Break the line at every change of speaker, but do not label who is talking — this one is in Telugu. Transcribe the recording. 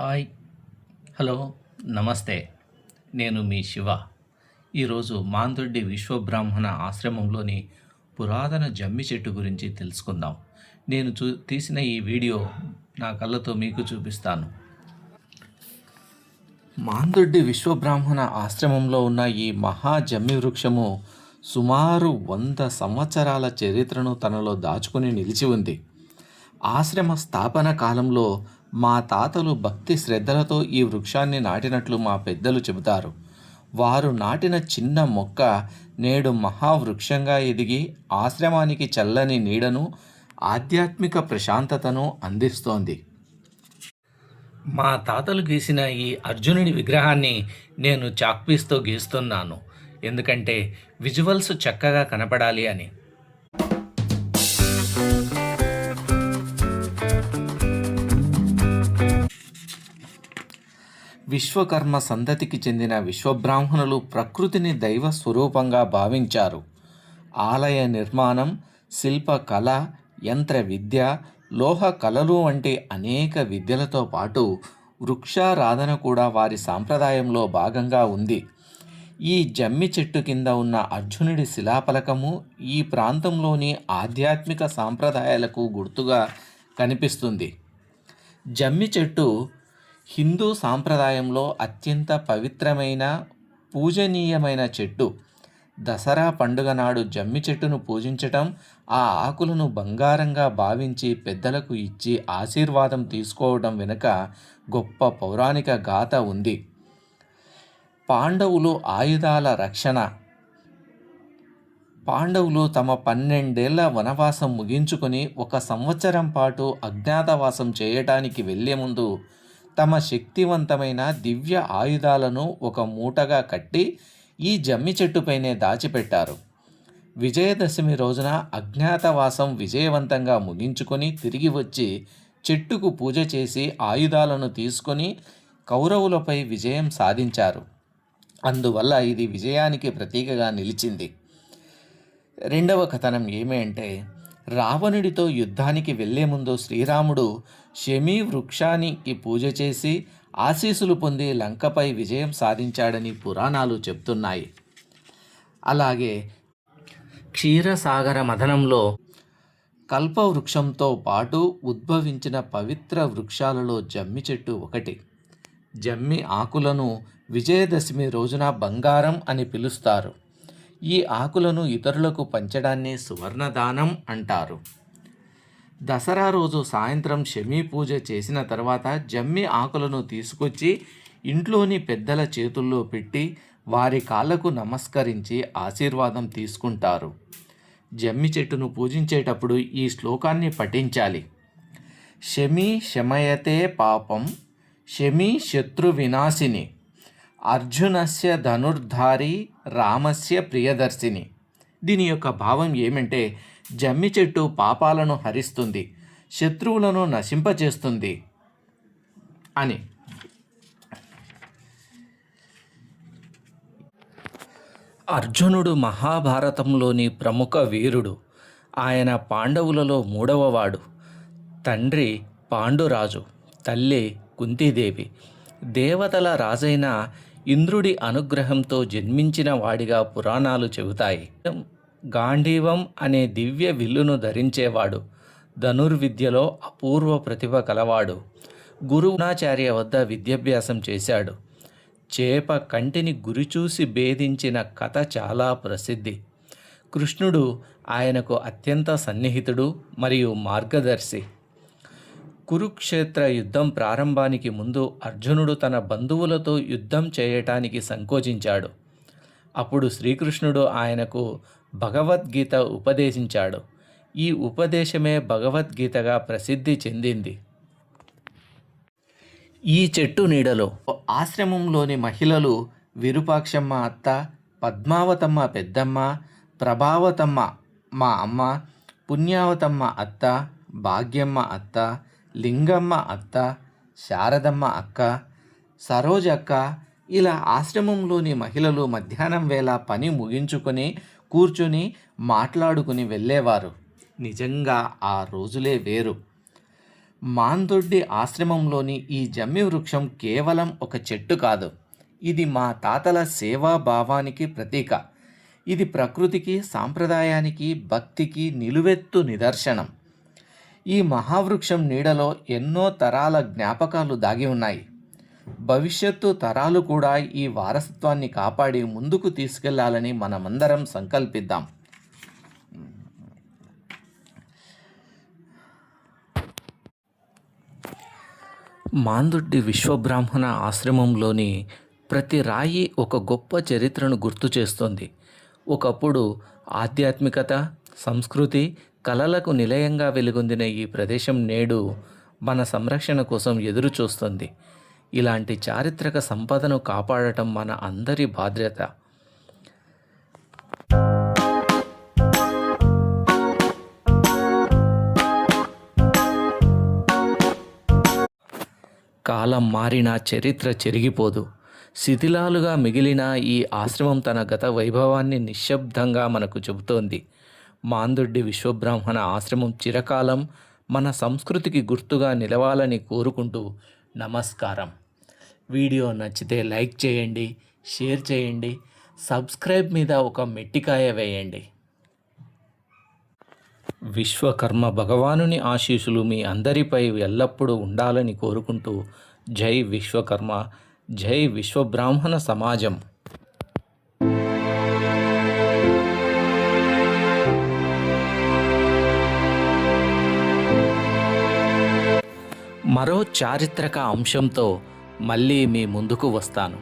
హాయ్, హలో, నమస్తే. నేను మీ శివ. ఈరోజు మాందొడ్డి విశ్వబ్రాహ్మణ ఆశ్రమంలోని పురాతన జమ్మి చెట్టు గురించి తెలుసుకుందాం. నేను తీసిన ఈ వీడియో నా కళ్ళతో మీకు చూపిస్తాను. మాందొడ్డి విశ్వబ్రాహ్మణ ఆశ్రమంలో ఉన్న ఈ మహా జమ్మి వృక్షము సుమారు 100 సంవత్సరాల చరిత్రను తనలో దాచుకుని నిలిచి ఉంది. ఆశ్రమ స్థాపన కాలంలో మా తాతలు భక్తి శ్రద్ధలతో ఈ వృక్షాన్ని నాటినట్లు మా పెద్దలు చెబుతారు. వారు నాటిన చిన్న మొక్క నేడు మహావృక్షంగా ఎదిగి ఆశ్రమానికి చల్లని నీడను, ఆధ్యాత్మిక ప్రశాంతతను అందిస్తోంది. మా తాతలు గీసిన ఈ అర్జునుడి విగ్రహాన్ని నేను చాక్పీస్తో గీస్తున్నాను, ఎందుకంటే విజువల్స్ చక్కగా కనపడాలి అని. విశ్వకర్మ సంతతికి చెందిన విశ్వబ్రాహ్మణులు ప్రకృతిని దైవ స్వరూపంగా భావించారు. ఆలయ నిర్మాణం, శిల్పకళ, యంత్ర విద్య, లోహ కళలు వంటి అనేక విద్యలతో పాటు వృక్షారాధన కూడా వారి సాంప్రదాయంలో భాగంగా ఉంది. ఈ జమ్మి చెట్టు కింద ఉన్న అర్జునుడి శిలాఫలకము ఈ ప్రాంతంలోని ఆధ్యాత్మిక సాంప్రదాయాలకు గుర్తుగా కనిపిస్తుంది. జమ్మి చెట్టు హిందూ సాంప్రదాయంలో అత్యంత పవిత్రమైన, పూజనీయమైన చెట్టు. దసరా పండుగ నాడు జమ్మి చెట్టును పూజించటం, ఆ ఆకులను బంగారంగా భావించి పెద్దలకు ఇచ్చి ఆశీర్వాదం తీసుకోవడం వెనుక గొప్ప పౌరాణిక గాథ ఉంది. పాండవులు తమ 12 ఏళ్ల వనవాసం ముగించుకొని 1 సంవత్సరం పాటు అజ్ఞాతవాసం చేయటానికి వెళ్లే ముందు తమ శక్తివంతమైన దివ్య ఆయుధాలను ఒక మూటగా కట్టి ఈ జమ్మి చెట్టుపైనే దాచిపెట్టారు. విజయదశమి రోజున అజ్ఞాతవాసం విజయవంతంగా ముగించుకొని తిరిగి వచ్చి చెట్టుకు పూజ చేసి ఆయుధాలను తీసుకొని కౌరవులపై విజయం సాధించారు. అందువల్ల ఇది విజయానికి ప్రతీకగా నిలిచింది. రెండవ కథనం ఏమంటే, రావణుడితో యుద్ధానికి వెళ్లే ముందు శ్రీరాముడు శమీ వృక్షానికి పూజ చేసి ఆశీస్సులు పొంది లంకపై విజయం సాధించాడని పురాణాలు చెప్తున్నాయి. అలాగే క్షీరసాగర మథనంలో కల్పవృక్షంతో పాటు ఉద్భవించిన పవిత్ర వృక్షాలలో జమ్మి చెట్టు ఒకటి. జమ్మి ఆకులను విజయదశమి రోజున బంగారం అని పిలుస్తారు. ఈ ఆకులను ఇతరులకు పంచడాన్ని సువర్ణదానం అంటారు. దసరా రోజు సాయంత్రం శమీ పూజ చేసిన తర్వాత జమ్మి ఆకులను తీసుకొచ్చి ఇంట్లోని పెద్దల చేతుల్లో పెట్టి వారి కాళ్ళకు నమస్కరించి ఆశీర్వాదం తీసుకుంటారు. జమ్మి చెట్టును పూజించేటప్పుడు ఈ శ్లోకాన్ని పఠించాలి. శమీ శమయతే పాపం, శమీ శత్రు వినాశిని, అర్జునస్య ధనుర్ధారి, రామస్య ప్రియదర్శిని. దీని యొక్క భావం ఏమంటే, జమ్మి చెట్టు పాపాలను హరిస్తుంది, శత్రువులను నశింపచేస్తుంది అని. అర్జునుడు మహాభారతంలోని ప్రముఖ వీరుడు. ఆయన పాండవులలో 3వవాడు. తండ్రి పాండురాజు, తల్లి కుంతీదేవి. దేవతల రాజైన ఇంద్రుడి అనుగ్రహంతో జన్మించిన వాడిగా పురాణాలు చెబుతాయి. గాంధీవం అనే దివ్య విల్లును ధరించేవాడు. ధనుర్విద్యలో అపూర్వ ప్రతిభ కలవాడు. గురునాచార్య వద్ద విద్యాభ్యాసం చేశాడు. చేప కంటిని గురిచూసి భేదించిన కథ చాలా ప్రసిద్ధి. కృష్ణుడు ఆయనకు అత్యంత సన్నిహితుడు మరియు మార్గదర్శి. కురుక్షేత్ర యుద్ధం ప్రారంభానికి ముందు అర్జునుడు తన బంధువులతో యుద్ధం చేయటానికి సంకోచించాడు. అప్పుడు శ్రీకృష్ణుడు ఆయనకు భగవద్గీత ఉపదేశించాడు. ఈ ఉపదేశమే భగవద్గీతగా ప్రసిద్ధి చెందింది. ఈ చెట్టు నీడలో ఆశ్రమంలోని మహిళలు విరూపాక్షమ్మ అత్త, పద్మావతమ్మ పెద్దమ్మ, ప్రభావతమ్మ మా అమ్మ, పుణ్యావతమ్మ అత్త, భాగ్యమ్మ అత్త, లింగమ్మ అత్త, శారదమ్మ అక్క, సరోజక్క, ఇలా ఆశ్రమంలోని మహిళలు మధ్యాహ్నం వేళ పని ముగించుకొని కూర్చుని మాట్లాడుకుని వెళ్ళేవారు. నిజంగా ఆ రోజులే వేరు. మాందొడ్డి ఆశ్రమంలోని ఈ జమ్మి వృక్షం కేవలం ఒక చెట్టు కాదు, ఇది మా తాతల సేవాభావానికి ప్రతీక. ఇది ప్రకృతికి, సాంప్రదాయానికి, భక్తికి నిలువెత్తు నిదర్శనం. ఈ మహావృక్షం నీడలో ఎన్నో తరాల జ్ఞాపకాలు దాగి ఉన్నాయి. భవిష్యత్తు తరాలు కూడా ఈ వారసత్వాన్ని కాపాడి ముందుకు తీసుకెళ్లాలని మనమందరం సంకల్పిద్దాం. మాందొడ్డి విశ్వబ్రాహ్మణ ఆశ్రమంలోని ప్రతి రాయి ఒక గొప్ప చరిత్రను గుర్తు చేస్తుంది. ఒకప్పుడు ఆధ్యాత్మికత, సంస్కృతి, కళలకు నిలయంగా వెలుగొందిన ఈ ప్రదేశం నేడు మన సంరక్షణ కోసం ఎదురు చూస్తుంది. ఇలాంటి చారిత్రక సంపదను కాపాడటం మన అందరి బాధ్యత. కాలం మారినా చరిత్ర చెరిగిపోదు. శిథిలాలుగా మిగిలిన ఈ ఆశ్రమం తన గత వైభవాన్ని నిశ్శబ్దంగా మనకు చెబుతోంది. మాందొడ్డి విశ్వబ్రాహ్మణ ఆశ్రమం చిరకాలం మన సంస్కృతికి గుర్తుగా నిలవాలని కోరుకుంటూ నమస్కారం. వీడియో నచ్చితే లైక్ చేయండి, షేర్ చేయండి, సబ్స్క్రైబ్ మీద ఒక మెట్టికాయ వేయండి. విశ్వకర్మ భగవానుని ఆశీస్సులు మీ అందరిపై ఎల్లప్పుడూ ఉండాలని కోరుకుంటూ జై విశ్వకర్మ, జై విశ్వబ్రాహ్మణ సమాజం. మరో చారిత్రక అంశంతో మళ్ళీ మీ ముందుకు వస్తాను.